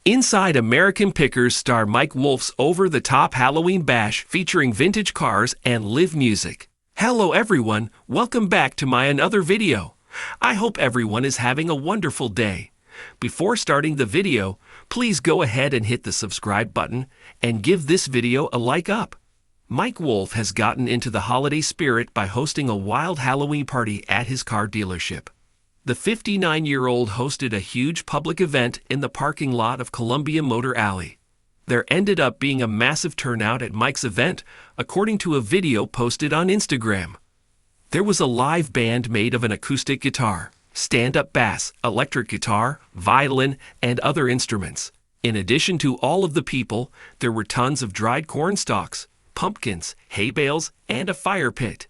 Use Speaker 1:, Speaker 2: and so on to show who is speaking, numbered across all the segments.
Speaker 1: Inside American Pickers star Mike Wolfe's over-the-top Halloween bash featuring vintage cars and live music. Hello everyone, welcome back to my another video. I hope everyone is having a wonderful day. Before starting the video, please go ahead and hit the subscribe button and give this video a like up. Mike Wolfe has gotten into the holiday spirit by hosting a wild Halloween party at his car dealership. The 59-year-old hosted a huge public event in the parking lot of Columbia Motor Alley. There ended up being a massive turnout at Mike's event, according to a video posted on Instagram. There was a live band made of an acoustic guitar, stand-up bass, electric guitar, violin, and other instruments. In addition to all of the people, there were tons of dried corn stalks, pumpkins, hay bales, and a fire pit.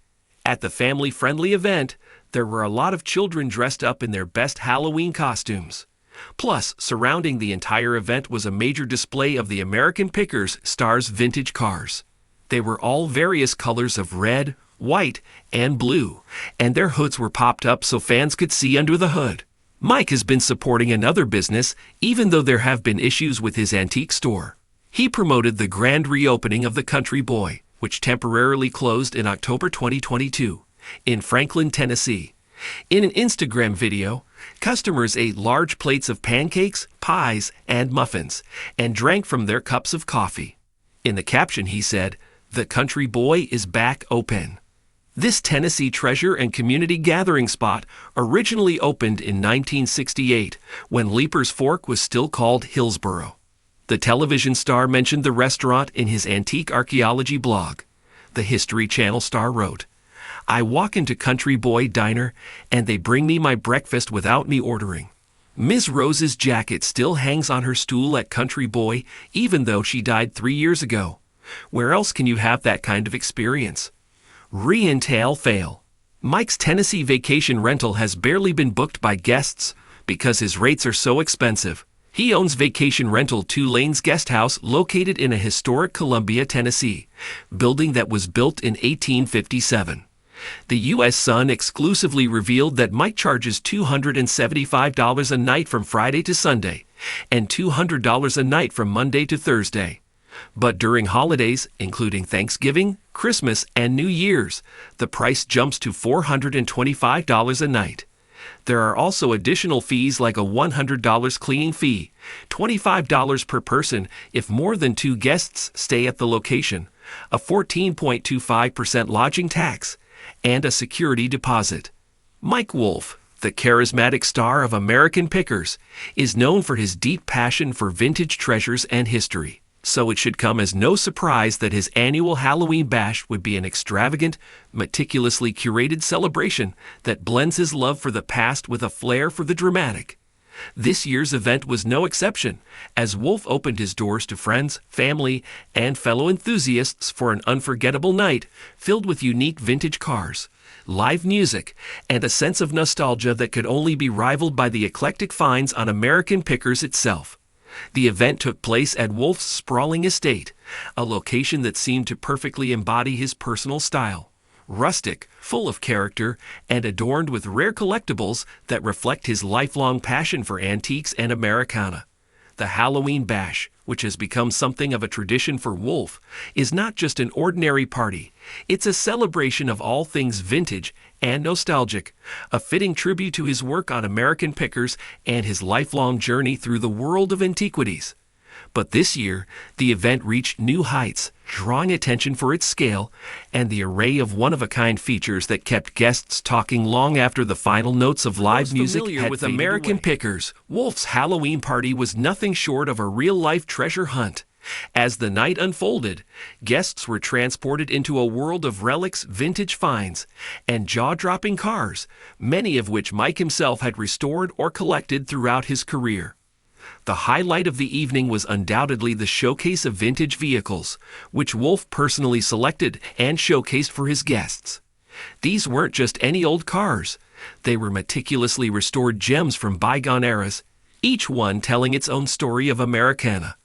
Speaker 1: At the family-friendly event, there were a lot of children dressed up in their best Halloween costumes. Plus, surrounding the entire event was a major display of the American Pickers stars' vintage cars. They were all various colors of red, white, and blue, and their hoods were popped up so fans could see under the hood. Mike has been supporting another business, even though there have been issues with his antique store. He promoted the grand reopening of the Country Boy, which temporarily closed in October 2022. In Franklin, Tennessee. In an Instagram video, customers ate large plates of pancakes, pies, and muffins, and drank from their cups of coffee. In the caption he said, "The Country Boy is back open." This Tennessee treasure and community gathering spot originally opened in 1968 when Leaper's Fork was still called Hillsboro. The television star mentioned the restaurant in his antique archaeology blog. The History Channel star wrote, "I walk into Country Boy Diner and they bring me my breakfast without me ordering. Ms. Rose's jacket still hangs on her stool at Country Boy even though she died 3 years ago. Where else can you have that kind of experience?" Retail fail. Mike's Tennessee vacation rental has barely been booked by guests because his rates are so expensive. He owns Vacation Rental 2 Lanes Guest House located in a historic Columbia, Tennessee, building that was built in 1857. The U.S. Sun exclusively revealed that Mike charges $275 a night from Friday to Sunday and $200 a night from Monday to Thursday. But during holidays, including Thanksgiving, Christmas, and New Year's, the price jumps to $425 a night. There are also additional fees like a $100 cleaning fee, $25 per person if more than 2 guests stay at the location, a 14.25% lodging tax, and a security deposit. Mike Wolfe, the charismatic star of American Pickers, is known for his deep passion for vintage treasures and history. So it should come as no surprise that his annual Halloween bash would be an extravagant, meticulously curated celebration that blends his love for the past with a flair for the dramatic. This year's event was no exception, as Wolfe opened his doors to friends, family, and fellow enthusiasts for an unforgettable night filled with unique vintage cars, live music, and a sense of nostalgia that could only be rivaled by the eclectic finds on American Pickers itself. The event took place at Wolfe's sprawling estate, a location that seemed to perfectly embody his personal style. Rustic, full of character, and adorned with rare collectibles that reflect his lifelong passion for antiques and Americana. The Halloween Bash, which has become something of a tradition for Wolfe, is not just an ordinary party. It's a celebration of all things vintage and nostalgic, a fitting tribute to his work on American Pickers and his lifelong journey through the world of antiquities. But this year, the event reached new heights, drawing attention for its scale and the array of one-of-a-kind features that kept guests talking long after the final notes of live music had with American Pickers. Wolfe's Halloween party was nothing short of a real-life treasure hunt. As the night unfolded, guests were transported into a world of relics, vintage finds, and jaw-dropping cars, many of which Mike himself had restored or collected throughout his career. The highlight of the evening was undoubtedly the showcase of vintage vehicles, which Wolfe personally selected and showcased for his guests. These weren't just any old cars. They were meticulously restored gems from bygone eras, each one telling its own story of Americana.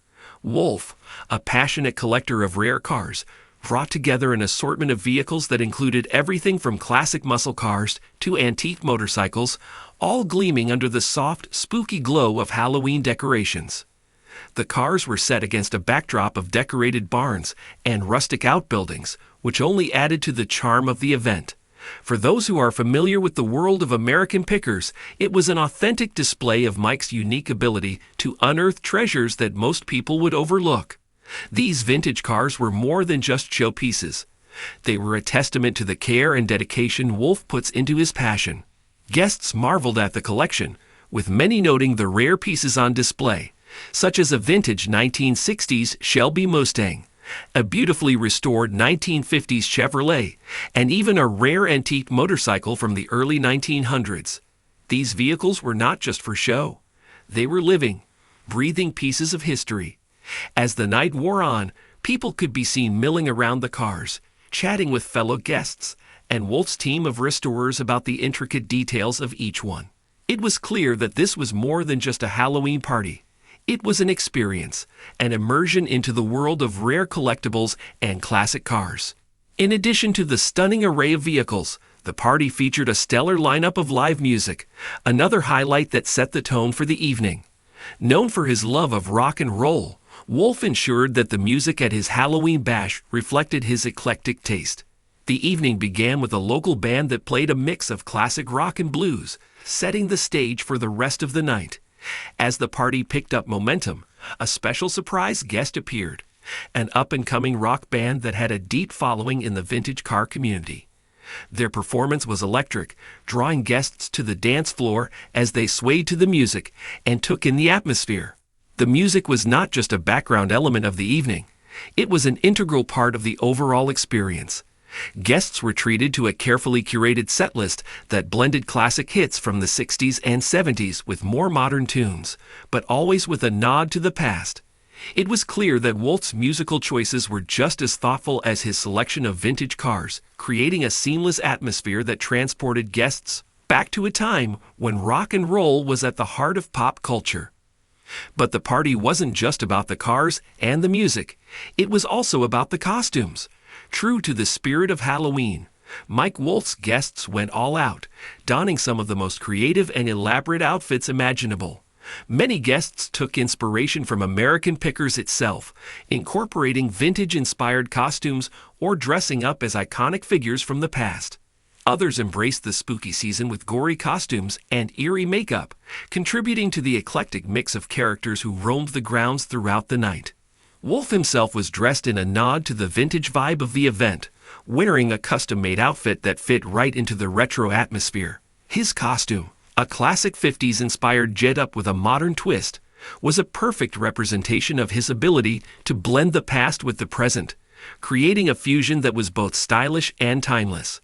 Speaker 1: Wolfe, a passionate collector of rare cars, brought together an assortment of vehicles that included everything from classic muscle cars to antique motorcycles, all gleaming under the soft, spooky glow of Halloween decorations. The cars were set against a backdrop of decorated barns and rustic outbuildings, which only added to the charm of the event. For those who are familiar with the world of American pickers, it was an authentic display of Mike's unique ability to unearth treasures that most people would overlook. These vintage cars were more than just showpieces. They were a testament to the care and dedication Wolfe puts into his passion. Guests marveled at the collection, with many noting the rare pieces on display, such as a vintage 1960s Shelby Mustang, a beautifully restored 1950s Chevrolet, and even a rare antique motorcycle from the early 1900s. These vehicles were not just for show. They were living, breathing pieces of history. As the night wore on, people could be seen milling around the cars, chatting with fellow guests, and Wolfe's team of restorers about the intricate details of each one. It was clear that this was more than just a Halloween party. It was an experience, an immersion into the world of rare collectibles and classic cars. In addition to the stunning array of vehicles, the party featured a stellar lineup of live music, another highlight that set the tone for the evening. Known for his love of rock and roll, Wolfe ensured that the music at his Halloween bash reflected his eclectic taste. The evening began with a local band that played a mix of classic rock and blues, setting the stage for the rest of the night. As the party picked up momentum, a special surprise guest appeared, an up-and-coming rock band that had a deep following in the vintage car community. Their performance was electric, drawing guests to the dance floor as they swayed to the music and took in the atmosphere. The music was not just a background element of the evening. It was an integral part of the overall experience. Guests were treated to a carefully curated setlist that blended classic hits from the 60s and 70s with more modern tunes, but always with a nod to the past. It was clear that Wolfe's musical choices were just as thoughtful as his selection of vintage cars, creating a seamless atmosphere that transported guests back to a time when rock and roll was at the heart of pop culture. But the party wasn't just about the cars and the music. It was also about the costumes. True to the spirit of Halloween, Mike Wolfe's guests went all out, donning some of the most creative and elaborate outfits imaginable. Many guests took inspiration from American Pickers itself, incorporating vintage-inspired costumes or dressing up as iconic figures from the past. Others embraced the spooky season with gory costumes and eerie makeup, contributing to the eclectic mix of characters who roamed the grounds throughout the night. Wolfe himself was dressed in a nod to the vintage vibe of the event, wearing a custom-made outfit that fit right into the retro atmosphere. His costume, a classic 50s-inspired get-up with a modern twist, was a perfect representation of his ability to blend the past with the present, creating a fusion that was both stylish and timeless.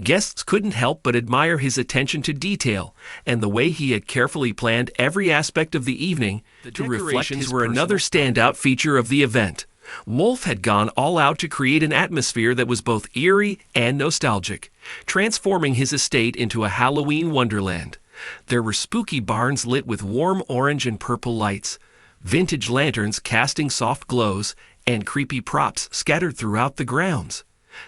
Speaker 1: Guests couldn't help but admire his attention to detail and the way he had carefully planned every aspect of the evening. The decorations were another standout feature of the event. Wolfe had gone all out to create an atmosphere that was both eerie and nostalgic, transforming his estate into a Halloween wonderland. There were spooky barns lit with warm orange and purple lights, vintage lanterns casting soft glows, and creepy props scattered throughout the grounds.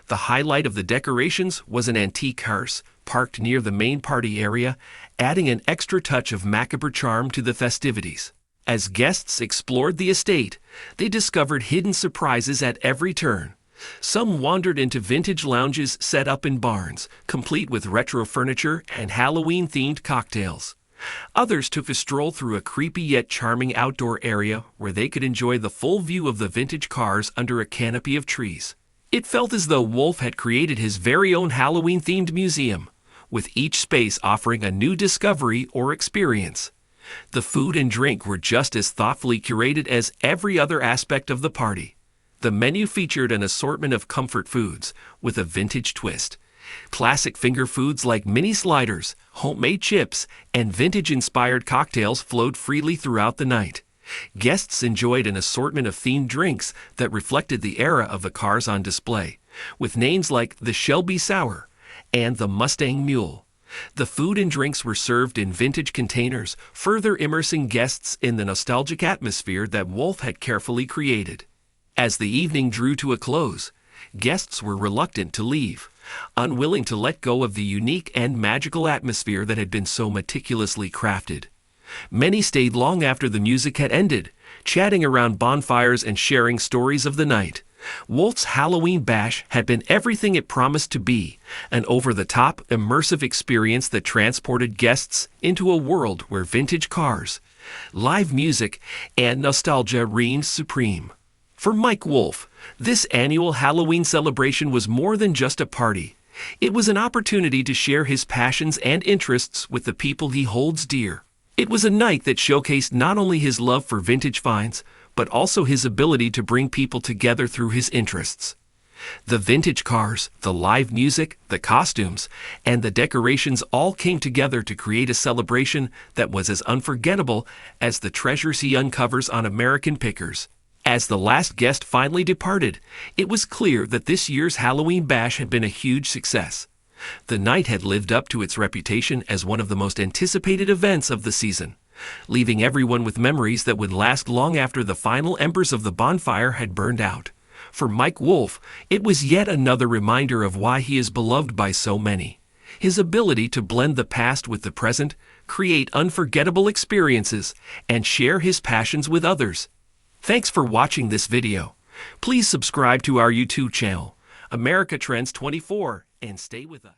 Speaker 1: The highlight of the decorations was an antique hearse parked near the main party area, adding an extra touch of macabre charm to the festivities. As guests explored the estate, they discovered hidden surprises at every turn. Some wandered into vintage lounges set up in barns, complete with retro furniture and Halloween-themed cocktails. Others took a stroll through a creepy yet charming outdoor area where they could enjoy the full view of the vintage cars under a canopy of trees. It felt as though Wolfe had created his very own Halloween-themed museum, with each space offering a new discovery or experience. The food and drink were just as thoughtfully curated as every other aspect of the party. The menu featured an assortment of comfort foods with a vintage twist. Classic finger foods like mini sliders, homemade chips, and vintage-inspired cocktails flowed freely throughout the night. Guests enjoyed an assortment of themed drinks that reflected the era of the cars on display, with names like the Shelby Sour and the Mustang Mule. The food and drinks were served in vintage containers, further immersing guests in the nostalgic atmosphere that Wolfe had carefully created. As the evening drew to a close, guests were reluctant to leave, unwilling to let go of the unique and magical atmosphere that had been so meticulously crafted. Many stayed long after the music had ended, chatting around bonfires and sharing stories of the night. Wolfe's Halloween Bash had been everything it promised to be, an over-the-top, immersive experience that transported guests into a world where vintage cars, live music, and nostalgia reigned supreme. For Mike Wolfe, this annual Halloween celebration was more than just a party. It was an opportunity to share his passions and interests with the people he holds dear. It was a night that showcased not only his love for vintage finds, but also his ability to bring people together through his interests. The vintage cars, the live music, the costumes, and the decorations all came together to create a celebration that was as unforgettable as the treasures he uncovers on American pickers. As the last guest finally departed, it was clear that this year's Halloween Bash had been a huge success. The night had lived up to its reputation as one of the most anticipated events of the season, leaving everyone with memories that would last long after the final embers of the bonfire had burned out. For Mike Wolfe, it was yet another reminder of why he is beloved by so many. His ability to blend the past with the present, create unforgettable experiences, and share his passions with others. Thanks for watching this video. Please subscribe to our YouTube channel, America Trends 24, and stay with us.